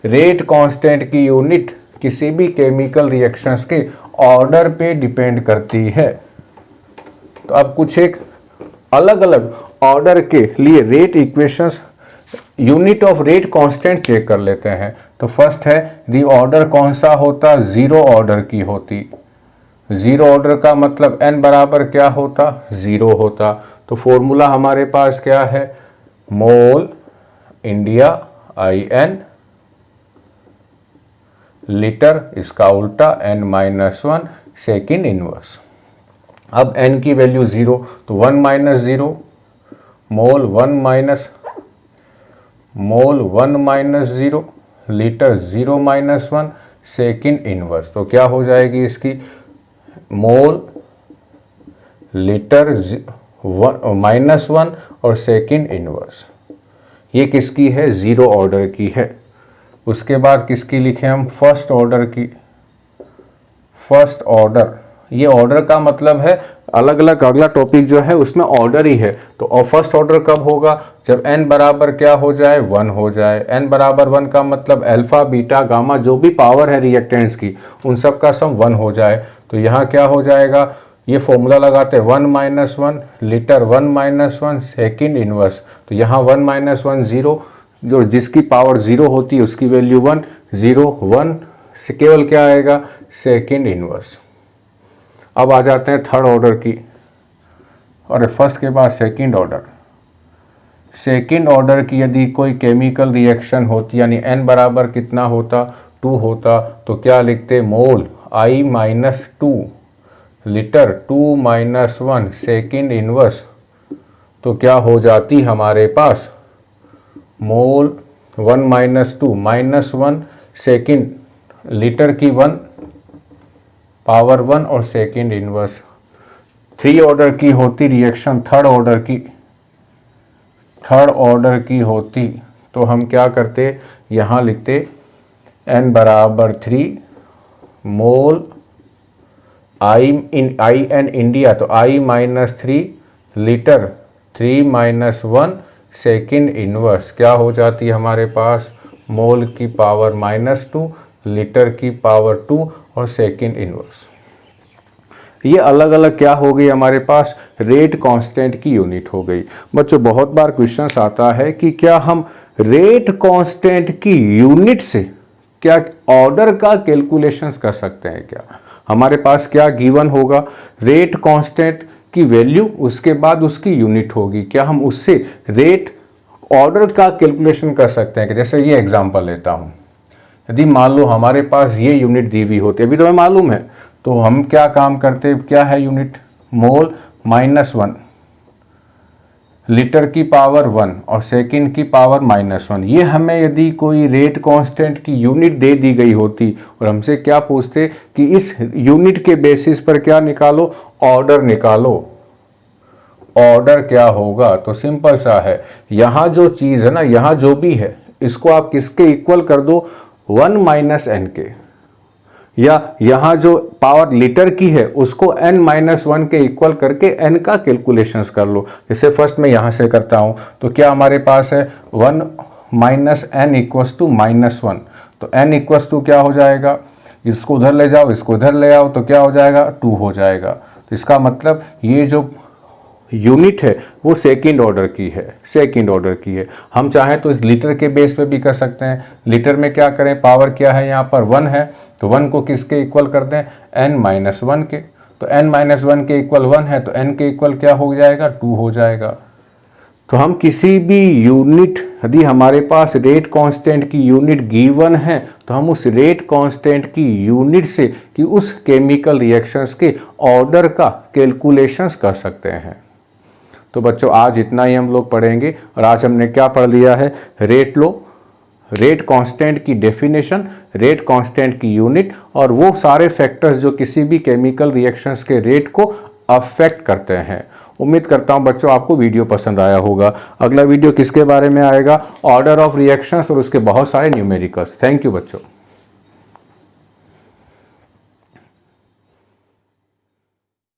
रेट कांस्टेंट की यूनिट किसी भी केमिकल रिएक्शंस के ऑर्डर पे डिपेंड करती है। तो अब कुछ एक अलग अलग ऑर्डर के लिए rate equations, unit of rate constant check कर लेते हैं। तो फर्स्ट है, दी ऑर्डर कौन सा होता, जीरो ऑर्डर की होती। जीरो ऑर्डर का मतलब n बराबर क्या होता, 0 होता। तो फॉर्मूला हमारे पास क्या है, मोल इंडिया IN, लीटर इसका उल्टा n माइनस 1 सेकेंड इनवर्स। अब n की वैल्यू 0, तो 1 माइनस 0, मोल 1 minus 0, litre 0 minus 1 second inverse. तो क्या हो जाएगी इसकी, मोल लीटर माइनस 1 और सेकेंड इनवर्स। ये किसकी है, जीरो ऑर्डर की है। उसके बाद किसकी लिखे हम, फर्स्ट ऑर्डर की। फर्स्ट ऑर्डर, ये ऑर्डर का मतलब है अलग अलग, अगला टॉपिक जो है उसमें ऑर्डर ही है। तो फर्स्ट ऑर्डर कब होगा, जब n बराबर क्या हो जाए, 1 हो जाए। n बराबर 1 का मतलब अल्फा बीटा गामा जो भी पावर है रिएक्टेंट्स की, उन सब का सम 1 हो जाए। तो यहाँ क्या हो जाएगा, ये फॉर्मूला लगाते हैं 1 minus 1, litre 1 minus 1 second inverse. तो यहाँ 1 माइनस 1 0, जो जिसकी पावर 0 होती है उसकी वैल्यू 1, 0 1 से केवल क्या आएगा, सेकेंड इनवर्स। अब आ जाते हैं थर्ड ऑर्डर की, और फर्स्ट के बाद सेकेंड ऑर्डर। सेकेंड ऑर्डर की यदि कोई केमिकल रिएक्शन होती, यानी n बराबर कितना होता, 2 होता, तो क्या लिखते, मोल I minus 2, litre 2 minus 1 second inverse. तो क्या हो जाती हमारे पास, मोल 1 माइनस 2 माइनस 1 सेकेंड, लीटर की 1 पावर 1 और सेकेंड इनवर्स। 3 ऑर्डर की होती रिएक्शन, थर्ड ऑर्डर की होती, तो हम क्या करते, यहाँ लिखते n बराबर 3, मोल IN इंडिया, तो I minus 3, litre 3 minus 1 second inverse. क्या हो जाती है हमारे पास, मोल की पावर माइनस 2, लीटर की पावर 2 और सेकेंड इनवर्स। ये अलग अलग क्या हो गई हमारे पास, रेट कांस्टेंट की यूनिट हो गई। बच्चों बहुत बार क्वेश्चन आता है कि क्या हम रेट कांस्टेंट की यूनिट से क्या ऑर्डर का कैलकुलेशंस कर सकते हैं क्या। हमारे पास क्या गिवन होगा, रेट कांस्टेंट की वैल्यू, उसके बाद उसकी यूनिट होगी। क्या हम उससे रेट ऑर्डर का कैलकुलेशन कर सकते हैं कि जैसे ये एग्जांपल लेता हूँ, यदि मान लो हमारे पास ये यूनिट दी हुई होती है, अभी तो हमें मालूम है, तो हम क्या काम करते, क्या है यूनिट, मोल माइनस 1, लीटर की पावर 1 और सेकंड की पावर -1, ये हमें यदि कोई रेट कांस्टेंट की यूनिट दे दी गई होती और हमसे क्या पूछते कि इस यूनिट के बेसिस पर क्या निकालो, ऑर्डर निकालो, ऑर्डर क्या होगा, तो सिंपल सा है, यहाँ जो चीज़ है ना, यहाँ जो भी है इसको आप किसके इक्वल कर दो, 1 - n के, या यहाँ जो पावर लीटर की है उसको n - 1 के इक्वल करके n का कैलकुलेशंस कर लो। जैसे फर्स्ट मैं यहाँ से करता हूँ तो क्या हमारे पास है 1 - n = -1, तो n = क्या हो जाएगा, इसको उधर ले जाओ, इसको उधर ले आओ, तो क्या हो जाएगा 2 हो जाएगा। तो इसका मतलब ये जो यूनिट है वो सेकंड ऑर्डर की है, सेकंड ऑर्डर की है। हम चाहें तो इस लीटर के बेस पे भी कर सकते हैं। लीटर में क्या करें, पावर क्या है यहाँ पर 1 है, तो 1 को किसके इक्वल कर दें, n - 1 के, तो n - 1 के इक्वल 1 है, तो n के इक्वल क्या हो जाएगा, 2 हो जाएगा। तो हम किसी भी यूनिट, यदि हमारे पास रेट कांस्टेंट की यूनिट गिवन है तो हम उस रेट कांस्टेंट की यूनिट से कि उस केमिकल रिएक्शंस के ऑर्डर का कैलकुलेशंस कर सकते हैं। तो बच्चों आज इतना ही हम लोग पढ़ेंगे, और आज हमने क्या पढ़ लिया है, रेट लो, रेट कांस्टेंट की डेफिनेशन, रेट कांस्टेंट की यूनिट, और वो सारे फैक्टर्स जो किसी भी केमिकल रिएक्शंस के रेट को अफेक्ट करते हैं। उम्मीद करता हूं बच्चों आपको वीडियो पसंद आया होगा। अगला वीडियो किसके बारे में आएगा, ऑर्डर ऑफ रिएक्शंस और उसके बहुत सारे न्यूमेरिकल्स। थैंक यू बच्चों।